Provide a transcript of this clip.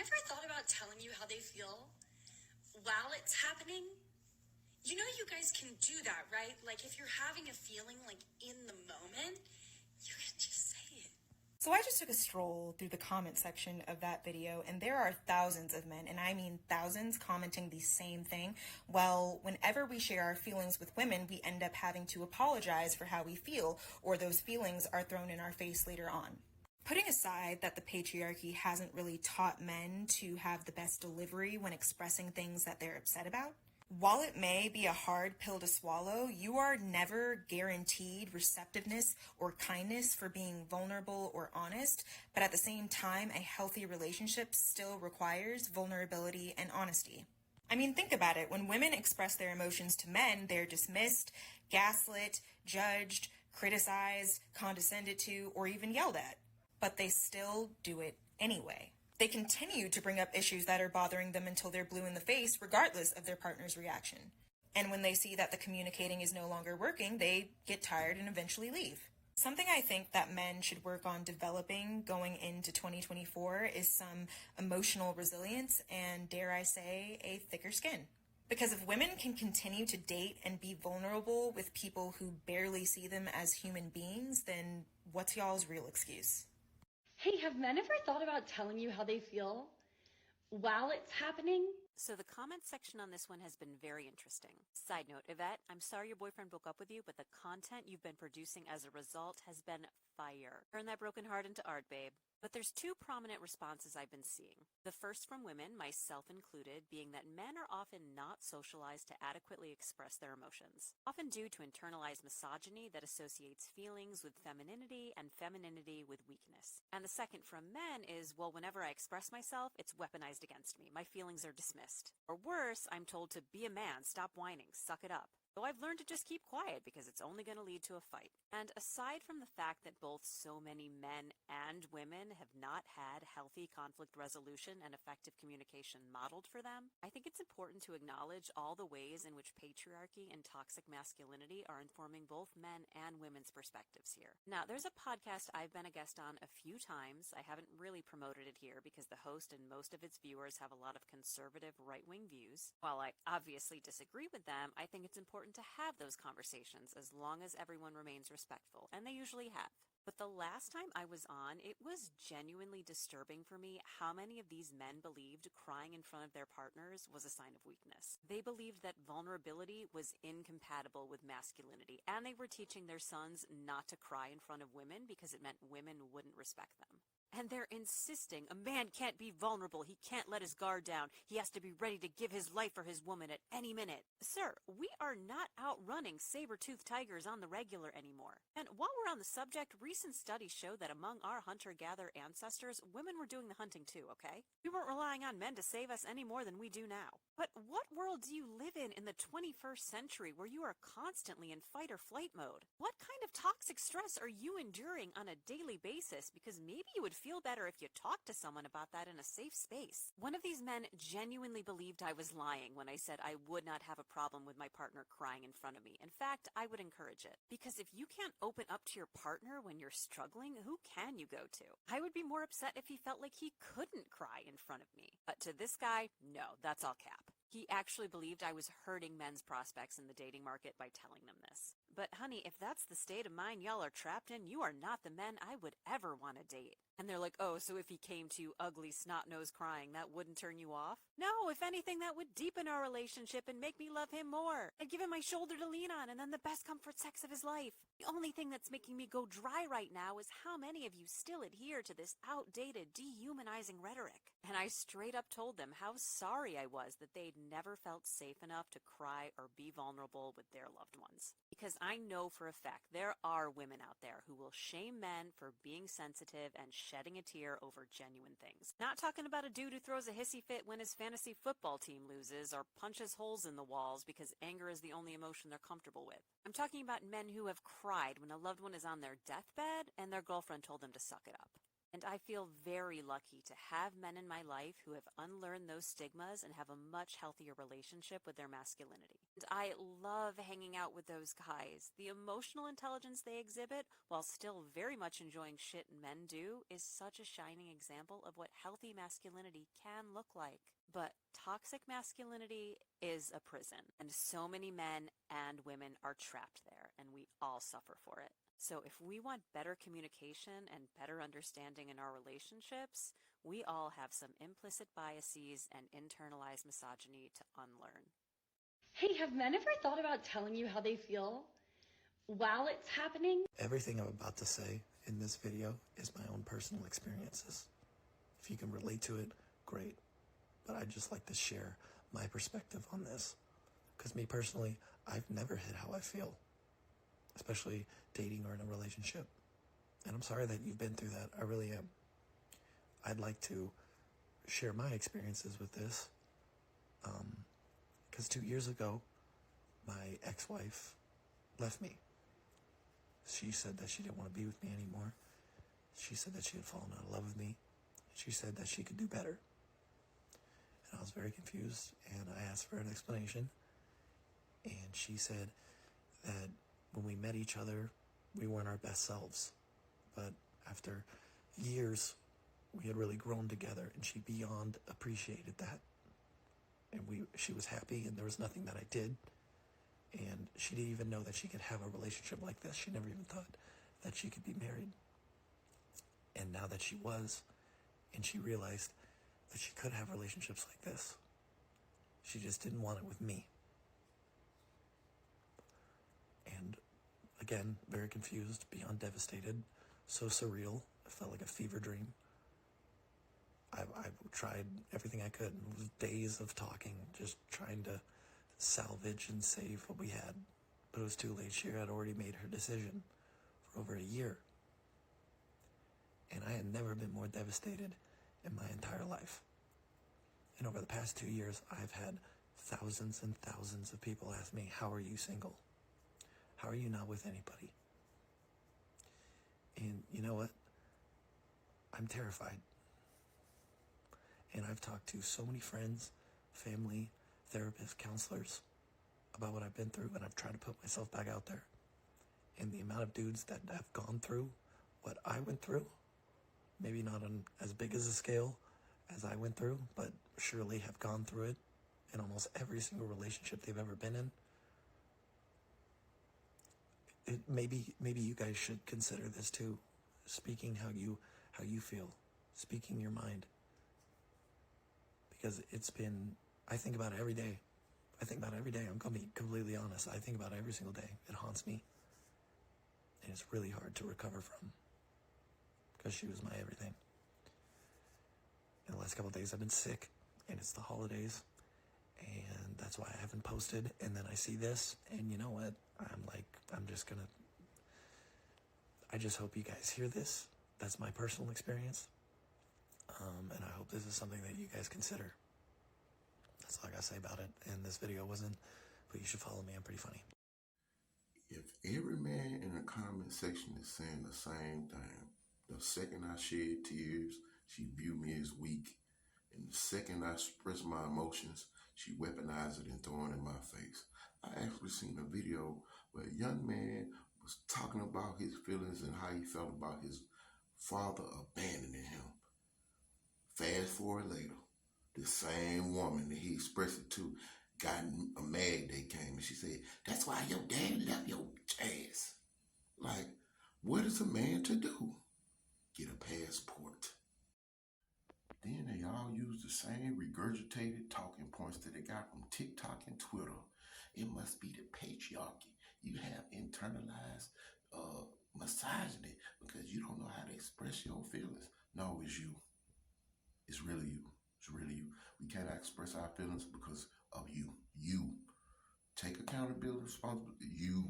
ever thought about telling you how they feel while it's happening? You know you guys can do that, right? Like if you're having a feeling like in the moment, you can just say it. So I just took a stroll through the comment section of that video, and there are thousands of men, and I mean thousands, commenting the same thing. Well, whenever we share our feelings with women, we end up having to apologize for how we feel, or those feelings are thrown in our face later on. Putting aside that the patriarchy hasn't really taught men to have the best delivery when expressing things that they're upset about, while it may be a hard pill to swallow, you are never guaranteed receptiveness or kindness for being vulnerable or honest, but at the same time, a healthy relationship still requires vulnerability and honesty. I mean, think about it. When women express their emotions to men, they're dismissed, gaslit, judged, criticized, condescended to, or even yelled at. But they still do it anyway. They continue to bring up issues that are bothering them until they're blue in the face, regardless of their partner's reaction. And when they see that the communicating is no longer working, they get tired and eventually leave. Something I think that men should work on developing going into 2024 is some emotional resilience and, dare I say, a thicker skin. Because if women can continue to date and be vulnerable with people who barely see them as human beings, then what's y'all's real excuse? Hey, have men ever thought about telling you how they feel while it's happening? So the comment section on this one has been very interesting. Side note, Yvette, I'm sorry your boyfriend broke up with you, but the content you've been producing as a result has been fire. Turn that broken heart into art, babe. But there's two prominent responses I've been seeing. The first from women, myself included, being that men are often not socialized to adequately express their emotions, often due to internalized misogyny that associates feelings with femininity and femininity with weakness. And the second from men is, well, whenever I express myself, it's weaponized against me. My feelings are dismissed. Or worse, I'm told to be a man, stop whining, suck it up. Though I've learned to just keep quiet because it's only going to lead to a fight. And aside from the fact that both so many men and women have not had healthy conflict resolution and effective communication modeled for them, I think it's important to acknowledge all the ways in which patriarchy and toxic masculinity are informing both men and women's perspectives here. Now, there's a podcast I've been a guest on a few times. I haven't really promoted it here because the host and most of its viewers have a lot of conservative right-wing views. While I obviously disagree with them, I think it's important to have those conversations as long as everyone remains respectful, and they usually have. But the last time I was on, it was genuinely disturbing for me how many of these men believed crying in front of their partners was a sign of weakness. They believed that vulnerability was incompatible with masculinity, and they were teaching their sons not to cry in front of women because it meant women wouldn't respect them. And they're insisting a man can't be vulnerable. He can't let his guard down. He has to be ready to give his life for his woman at any minute. Sir, we are not outrunning saber-toothed tigers on the regular anymore. And while we're on the subject, recent studies show that among our hunter-gatherer ancestors, women were doing the hunting too, okay? We weren't relying on men to save us any more than we do now. But what world do you live in the 21st century where you are constantly in fight or flight mode? What kind of toxic stress are you enduring on a daily basis? Because maybe you would feel better if you talked to someone about that in a safe space. One of these men genuinely believed I was lying when I said I would not have a problem with my partner crying in front of me. In fact, I would encourage it. Because if you can't open up to your partner when you're struggling, who can you go to? I would be more upset if he felt like he couldn't cry in front of me. But to this guy, no, that's all cap. He actually believed I was hurting men's prospects in the dating market by telling them this. But honey, if that's the state of mind y'all are trapped in, you are not the men I would ever want to date. And they're like, oh, so if he came to you ugly, snot-nosed crying, that wouldn't turn you off? No, if anything, that would deepen our relationship and make me love him more. I'd give him my shoulder to lean on and then the best comfort sex of his life. The only thing that's making me go dry right now is how many of you still adhere to this outdated, dehumanizing rhetoric. And I straight up told them how sorry I was that they'd never felt safe enough to cry or be vulnerable with their loved ones. Because I know for a fact there are women out there who will shame men for being sensitive and shedding a tear over genuine things. Not talking about a dude who throws a hissy fit when his fantasy football team loses or punches holes in the walls because anger is the only emotion they're comfortable with. I'm talking about men who have cried when a loved one is on their deathbed and their girlfriend told them to suck it up. And I feel very lucky to have men in my life who have unlearned those stigmas and have a much healthier relationship with their masculinity. And I love hanging out with those guys. The emotional intelligence they exhibit, while still very much enjoying shit men do, is such a shining example of what healthy masculinity can look like. But toxic masculinity is a prison, and so many men and women are trapped there, and we all suffer for it. So if we want better communication and better understanding in our relationships, we all have some implicit biases and internalized misogyny to unlearn. Hey, have men ever thought about telling you how they feel while it's happening? Everything I'm about to say in this video is my own personal experiences. If you can relate to it, great. But I'd just like to share my perspective on this. Because me personally, I've never hid how I feel, especially dating or in a relationship. And I'm sorry that you've been through that. I really am. I'd like to share my experiences with this. Because 2 years ago, my ex-wife left me. She said that she didn't want to be with me anymore. She said that she had fallen out of love with me. She said that she could do better. And I was very confused, and I asked for an explanation. And she said that when we met each other, we weren't our best selves. But after years, we had really grown together, and she beyond appreciated that. And she was happy, and there was nothing that I did. And she didn't even know that she could have a relationship like this. She never even thought that she could be married. And now that she was, and she realized that she could have relationships like this, she just didn't want it with me. And again, very confused, beyond devastated, so surreal. It felt like a fever dream. I tried everything I could. It was days of talking, just trying to salvage and save what we had. But it was too late. She had already made her decision for over a year. And I had never been more devastated in my entire life. And over the past 2 years, I've had thousands and thousands of people ask me, how are you single? How are you not with anybody? And you know what? I'm terrified. And I've talked to so many friends, family, therapists, counselors about what I've been through, and I've tried to put myself back out there. And the amount of dudes that have gone through what I went through, maybe not on as big as a scale as I went through, but surely have gone through it in almost every single relationship they've ever been in. Maybe you guys should consider this too. Speaking how you feel, speaking your mind. Because I think about it every day. I'm gonna be completely honest. I think about it every single day. It haunts me. And it's really hard to recover from. Because she was my everything. In the last couple of days I've been sick, and it's the holidays, and that's why I haven't posted. And then I see this, and you know what? I just hope you guys hear this. That's my personal experience. And I hope this is something that you guys consider. That's all I gotta say about it. And this video wasn't, but you should follow me. I'm pretty funny. If every man in the comment section is saying the same thing, the second I shed tears, she viewed me as weak. And the second I express my emotions, she weaponized it and throw it in my face. I actually seen a video where a young man was talking about his feelings and how he felt about his father abandoning him. Fast forward later, the same woman that he expressed it to got a mad day came and she said, that's why your dad left your ass. Like, what is a man to do? Get a passport. Then they all use the same regurgitated talking points that they got from TikTok and Twitter. It must be the patriarchy. You have internalized misogyny because you don't know how to express your feelings. No, it's you. It's really you. It's really you. We cannot express our feelings because of you. You. Take accountability, responsibility. You.